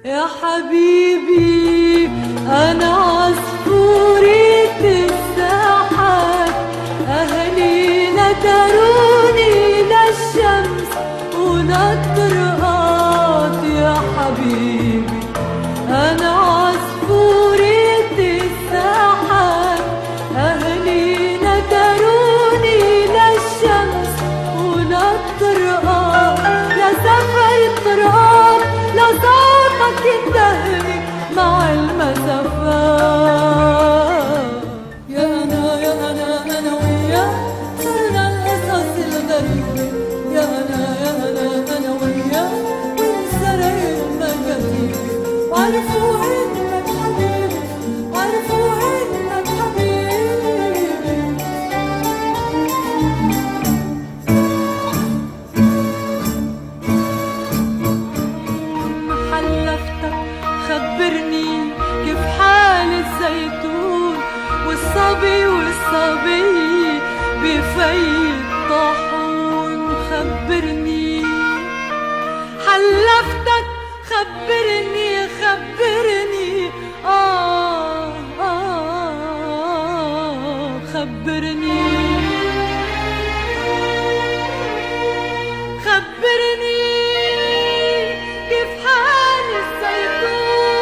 يا حبيبي أنا عصفورة الساحات، أهلي ندروني للشمس وللطرقات. يا حبيبي أنا عصفورة الساحات، أهلي ندروني للشمس وللطرقات. يا سفر الطرقات لا صوتك يندهني مع المسافات. يا أنا أنا وياك صرنا القصص الغريبة. يا أنا أنا وياك وانسرقت مكاتيبي. وعرفوا إنك حبيبي، عرفوا إنك حبيبي. حلفتك خبرني كيف حال الزيتون والصبي بفي الطاحون. خبرني حلفتك خبرني خبرني كيف حال الزيتون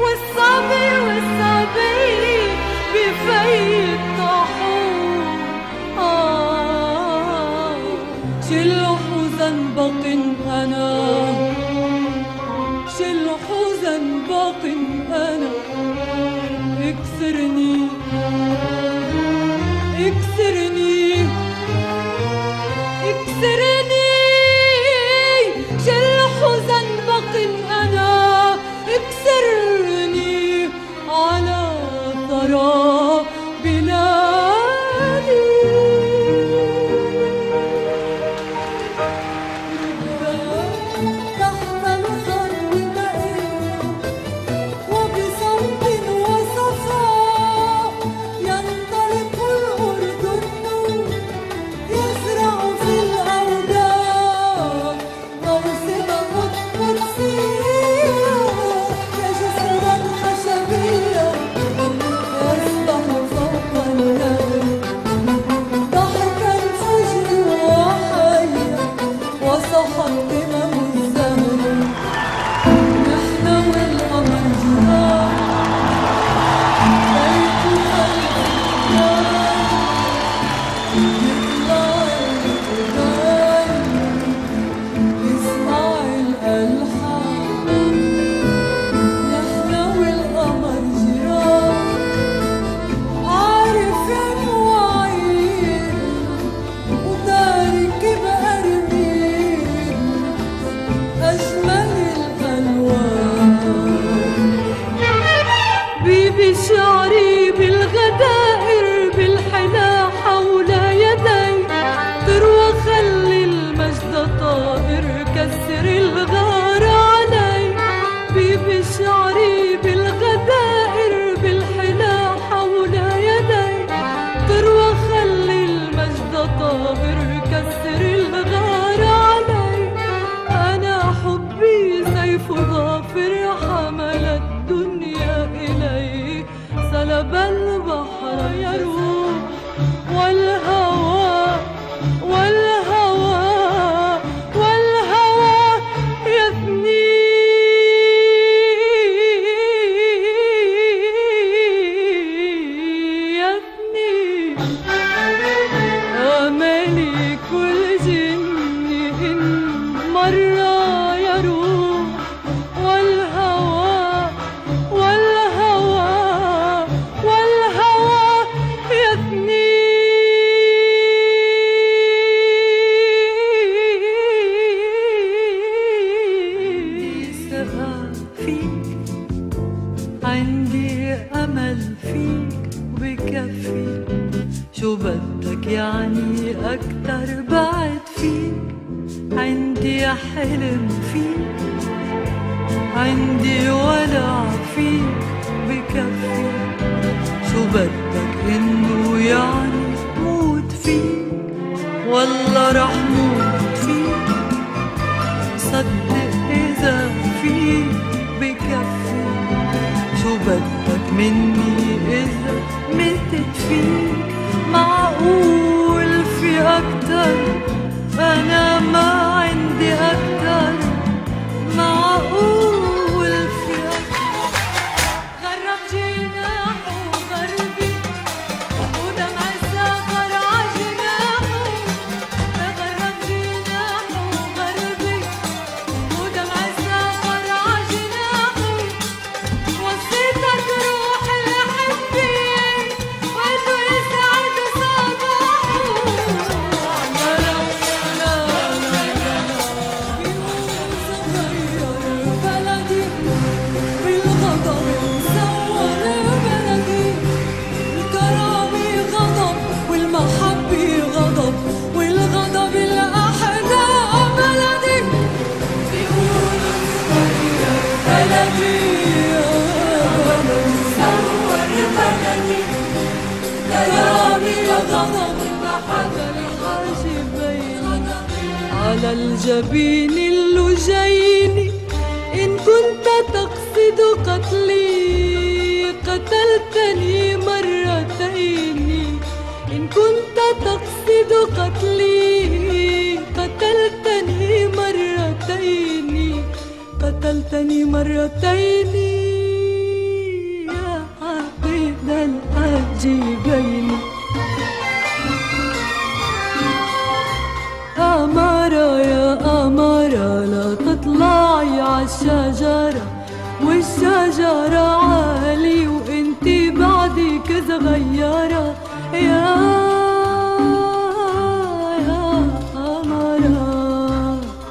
والصبي بفي الطاحون. شلح وزنبق أنا، شلح وزنبق أنا. اكسرني شلح وزنبق أنا. اكسرني على ثرى بلادي. تحت الخط دقيق وبصوت وصفاء ينطلق الأردن يزرع في الأوداع موسمه القدسية. يا جسدا خشبيا يسبح فوق النهر ضحك الفجر وحيا وصحى قمم الزهر. نحن والقمر جيران بيت خلف الدار يطلع الغبار يسمع الألحان. نحن والقمر جيران عارف مواعيد وتارك بأرميد أجمل الألوان. بيبي شعري بالغدائر بالحلا حول يدي. تروى خلي المجد طائر كسر الغار علي. بيبي شعري بالغدائر بالحلا حول يدي. تروى خلي المجد طائر كسر الغار علي. أنا حبي سيف ظافر حمل الدنيا إلي. سلب البحر يروح والهوى يثني. أملي كل جن إن مر يروح والهوى يثني. فيك عندي أمل فيك وبكفي. شو بدك يعني أكتر بعد فيك. عندي حلم فيك، عندي ولع فيك بكفي. شو بدك إنه يعني موت فيك. والله رح موت فيك. صدق إذا فيك بكفي، شو بدك مني إذا متت فيك؟ معقول في أكتر؟ أنا ما عندي أكتر. معقول في أكتر؟ غرب جناحه غربي ودمع السفر عجناحه. غرب جناحه غربي ودمع السفر عجناحه. وصيتك روح لحبي وقلو يسعد صباحه. لا لا لا لا لا غير بلدي بالغضب مصور بلدي. الكرامي غضب والمحبة غضب والغضب الأحداء بلدي. بيقولوا غير بلدي مصور بلدي. كرامي غضب المحبة الحاجبين على الجبين اللجين. إن كنت تقصد قتلي قتلتني مرتين. إن كنت تقصد قتلي قتلتني مرتين. قتلتني مرتين يا عقيد الحاجبين. أمارة يا أمارة لا تطلعي عالشجرة، والشجرة عالي وانتي بعدك صغيرة. يا أمارة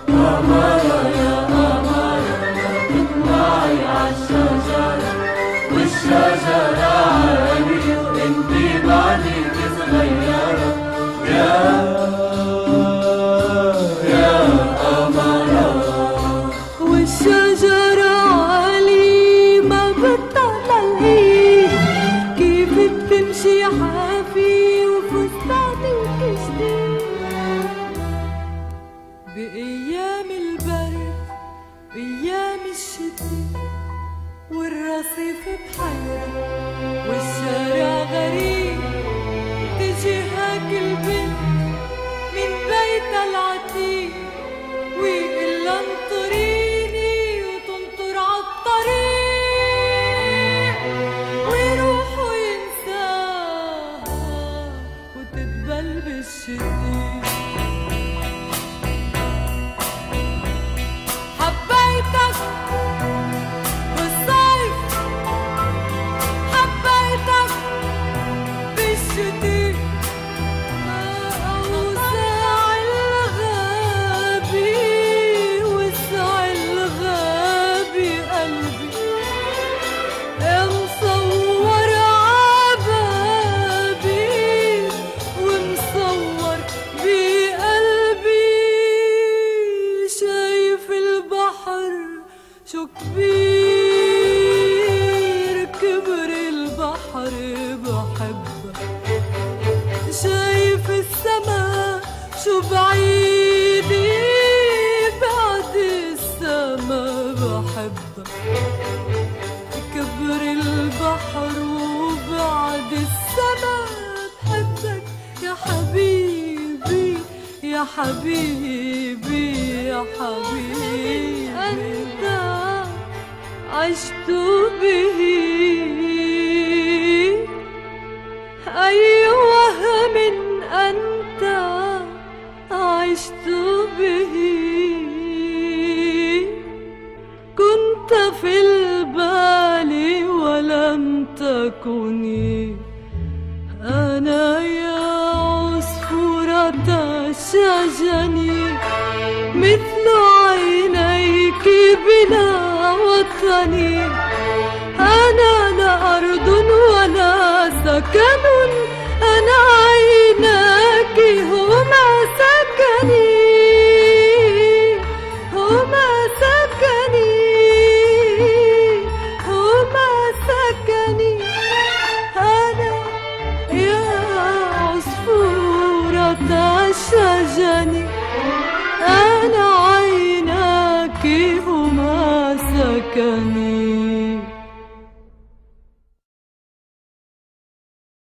أمارة يا أمارة لا تطلعي عالشجرة، والشجرة عالي وانتي بعدك صغيرة. يا والشجرة عالي ما بتطلعي كيف بتمشي حافي وفستاني وكشتي. بأيام البرد أيام الشتاء والرصيف بحيرة والشارع غريب. تجي هاك البنت من بيت العتيق ويقلها انطريني وتنطر عالطريق، ويروحوا ينساها وتدبل بالشتيق. حبيتك بالصيف حبيتك بالشتيق. شو كبير كبر البحر بحبك. شايف السما شو بعيد بعد السما بحبك. كبر البحر وبعد السما بحبك. يا حبيبي يا حبيبي يا حبيبي أنت عشت به. أي وهم أنت عشت به. كنت في البال ولم تكني. أنا يا عصفورة الشجن مثل عينيك بلا وطني. أنا لا أرض ولا سكن، أنا عيناك هما سكني هما سكني هما سكني. أنا يا عصفورة الشجن أنا عيناك هما سكني. سكني